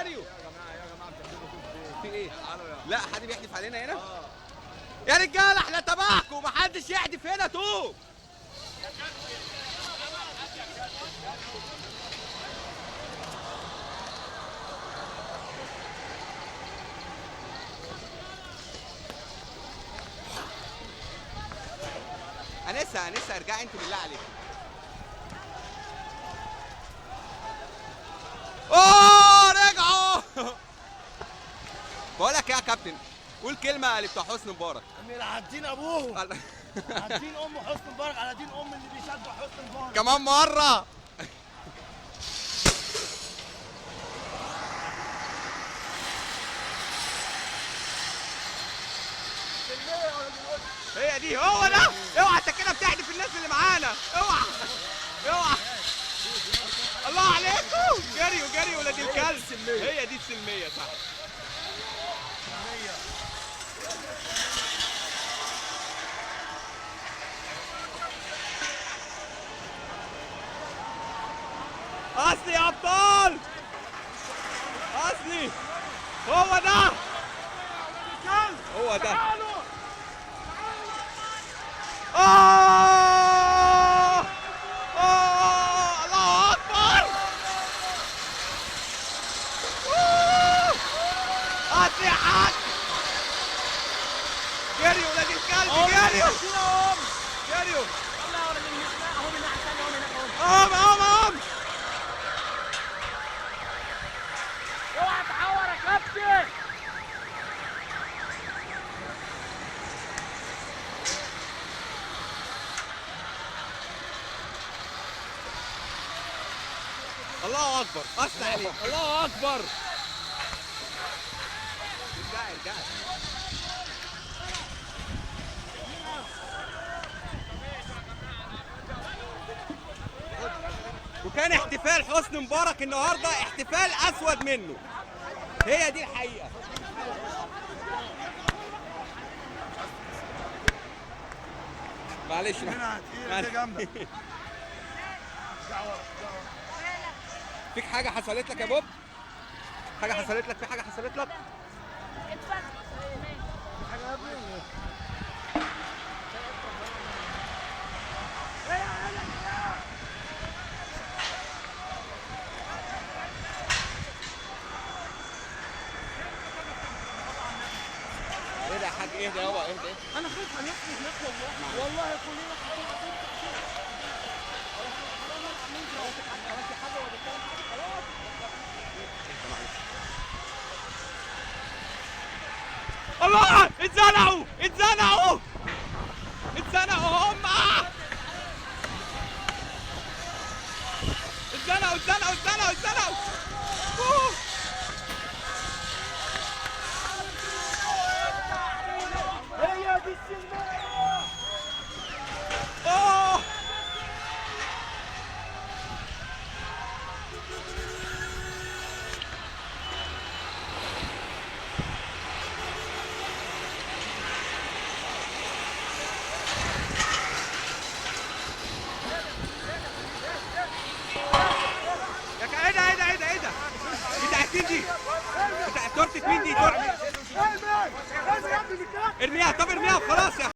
جاريو. في ايه؟ لا حد بيحدف علينا هنا؟ يا رجاله احنا تبعكم، محدش يحدف هنا طوب. انسه ارجعي انت بالله عليك. اوه رجعوا. بقول لك ايه يا كابتن، قول كلمه اللي بتوع حسني مبارك. على دين ابوه، على دين ام حسني مبارك، على دين ام اللي بيشجع حسني مبارك كمان مره. هي دي، هو ده. اوعى انت كده بتحدف الناس اللي معانا، اوعى اوعى. الله عليكم، جري ولاد الكلب. هي دي السلميه صح. اصلي يا ابطال، اصلي. هو ده هو ده. الله اكبر. اصلي يا حاج. جري ولاد الكلب، جريوا. قوم. اوعى تحور يا كابتن. الله اكبر، اصل عليك. الله اكبر. ارجعي. وكان احتفال حسني مبارك النهارده احتفال اسود منه. هي دي الحقيقه. معلش فيك حاجه حصلت لك يا بوب؟ حاجه حصلت لك؟ في حاجه حصلت لك؟ ايه ده يا حاج؟ ايه ده يابا؟ ايه ده؟ انا خايف على نفسي هناك والله كلنا الله اتزنقوا هم. اتزنقوا. هي دي السلمية. ايه ده؟ بتاعت مين دي؟ تورتة مين دي؟ ارميها. طب ارميها وخلاص يا